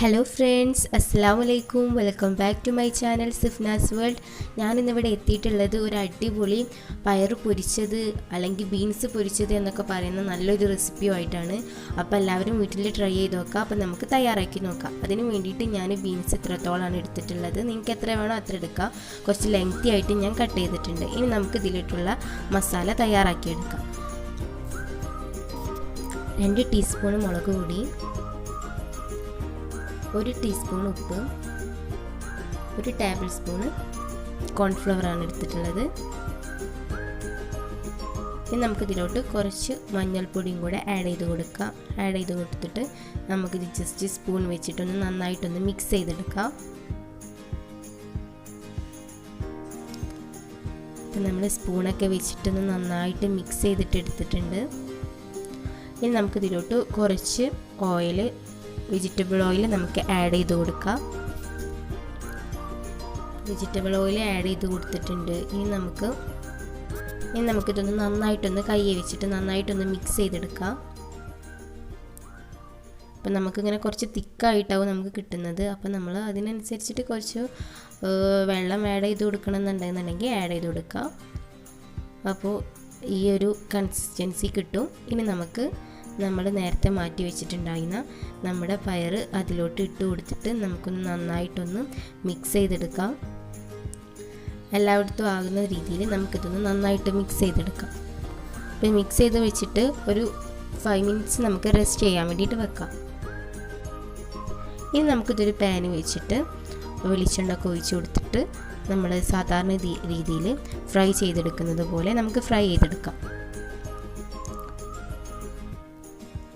Hello friends, അസ്സലാമു അലൈക്കും. Welcome back to my channel Sifnas world. ഞാനിന്നിവിടെ എത്തിയിട്ടുള്ളത് ഒരു അടിപൊളി പയർ പൊരിച്ചത് അല്ലെങ്കിൽ ബീൻസ് പൊരിച്ചത് എന്നൊക്കെ പറയുന്ന നല്ലൊരു റെസിപ്പിയുമായിട്ടാണ്. അപ്പോൾ എല്ലാവരും വീട്ടിൽ ട്രൈ ചെയ്ത് നോക്കാം. അപ്പോൾ നമുക്ക് തയ്യാറാക്കി നോക്കാം. അതിന് വേണ്ടിയിട്ട് ഞാൻ ബീൻസ് ഇത്രത്തോളമാണ് എടുത്തിട്ടുള്ളത്. നിങ്ങൾക്ക് എത്ര വേണോ അത്ര എടുക്കാം. കുറച്ച് ലെങ്തി ആയിട്ട് ഞാൻ കട്ട് ചെയ്തിട്ടുണ്ട്. ഇനി നമുക്ക് ഇതിലിട്ടുള്ള മസാല തയ്യാറാക്കിയെടുക്കാം. 2 ടീസ്പൂൺ മുളക് പൊടി, 1 ടീസ്പൂൺ ഉപ്പ്, 1 ടേബിൾ സ്പൂണ് കോൺഫ്ലവറാണ് എടുത്തിട്ടുള്ളത്. ഇനി നമുക്കിതിലോട്ട് കുറച്ച് മഞ്ഞൾപ്പൊടിയും കൂടെ ആഡ് ചെയ്ത് കൊടുക്കാം. ആഡ് ചെയ്ത് കൊടുത്തിട്ട് നമുക്കിത് ജസ്റ്റ് സ്പൂൺ വെച്ചിട്ടൊന്ന് നന്നായിട്ടൊന്ന് മിക്സ് ചെയ്തെടുക്കാം. അപ്പം നമ്മൾ സ്പൂണൊക്കെ വെച്ചിട്ടൊന്ന് നന്നായിട്ട് മിക്സ് ചെയ്തിട്ട് എടുത്തിട്ടുണ്ട്. ഇനി നമുക്കിതിലോട്ട് കുറച്ച് ഓയിൽ, വെജിറ്റബിൾ ഓയിൽ നമുക്ക് ആഡ് ചെയ്ത് കൊടുക്കാം. വെജിറ്റബിൾ ഓയിൽ ആഡ് ചെയ്ത് കൊടുത്തിട്ടുണ്ട്. ഇനി നമുക്കിതൊന്ന് നന്നായിട്ടൊന്ന് കൈ വെച്ചിട്ട് നന്നായിട്ടൊന്ന് മിക്സ് ചെയ്തെടുക്കാം. അപ്പം നമുക്കിങ്ങനെ കുറച്ച് തിക്കായിട്ടാവും നമുക്ക് കിട്ടുന്നത്. അപ്പം നമ്മൾ അതിനനുസരിച്ചിട്ട് കുറച്ച് വെള്ളം ആഡ് ചെയ്ത് കൊടുക്കണമെന്നുണ്ടെന്നുണ്ടെങ്കിൽ ആഡ് ചെയ്ത് കൊടുക്കാം. അപ്പോൾ ഈ ഒരു കൺസിസ്റ്റൻസി കിട്ടും. ഇനി നമുക്ക് നമ്മൾ നേരത്തെ മാറ്റി വെച്ചിട്ടുണ്ടായിരുന്ന നമ്മുടെ പയർ അതിലോട്ട് ഇട്ട് കൊടുത്തിട്ട് നമുക്കൊന്ന് നന്നായിട്ടൊന്ന് മിക്സ് ചെയ്തെടുക്കാം. എല്ലായിടത്തും ആകുന്ന രീതിയിൽ നമുക്കിതൊന്ന് നന്നായിട്ട് മിക്സ് ചെയ്തെടുക്കാം. അപ്പോൾ മിക്സ് ചെയ്ത് വെച്ചിട്ട് ഒരു 5 മിനിറ്റ്സ് നമുക്ക് റെസ്റ്റ് ചെയ്യാൻ വേണ്ടിയിട്ട് വെക്കാം. ഇനി നമുക്കിതൊരു പാന് വെച്ചിട്ട് വെളിച്ചെണ്ണ ഒക്കെ ഒഴിച്ച് കൊടുത്തിട്ട് നമ്മൾ സാധാരണ രീതിയിൽ ഫ്രൈ ചെയ്തെടുക്കുന്നത് പോലെ നമുക്ക് ഫ്രൈ ചെയ്തെടുക്കാം.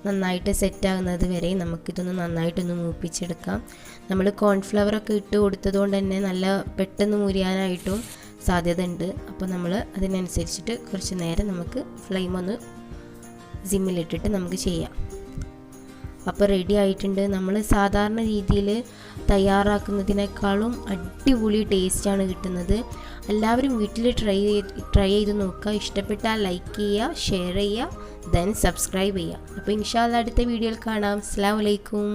നന്നായിട്ട് സെറ്റാകുന്നത് വരെ നമുക്കിതൊന്ന് നന്നായിട്ടൊന്ന് മൂപ്പിച്ചെടുക്കാം. നമ്മൾ കോൺഫ്ലവറൊക്കെ ഇട്ട് കൊടുത്തത് കൊണ്ട് തന്നെ നല്ല പെട്ടെന്ന് മുരിയാനായിട്ടും സാധ്യത ഉണ്ട്. അപ്പോൾ നമ്മൾ അതിനനുസരിച്ചിട്ട് കുറച്ച് നേരം നമുക്ക് ഫ്ലെയിം ഒന്ന് സിമ്മിലിട്ടിട്ട് നമുക്ക് ചെയ്യാം. അപ്പോൾ റെഡി ആയിട്ടുണ്ട്. നമ്മൾ സാധാരണ രീതിയിൽ തയ്യാറാക്കുന്നതിനേക്കാളും അടിപൊളി ടേസ്റ്റാണ് കിട്ടുന്നത്. എല്ലാവരും വീട്ടിൽ ട്രൈ ചെയ്ത് നോക്കുക. ഇഷ്ടപ്പെട്ടാൽ ലൈക്ക് ചെയ്യുക, ഷെയർ ചെയ്യുക, ദെൻ സബ്സ്ക്രൈബ് ചെയ്യുക. അപ്പോൾ ഇൻഷാ അല്ലാഹ് അടുത്ത വീഡിയോയിൽ കാണാം. അസ്സലാമു അലൈക്കും.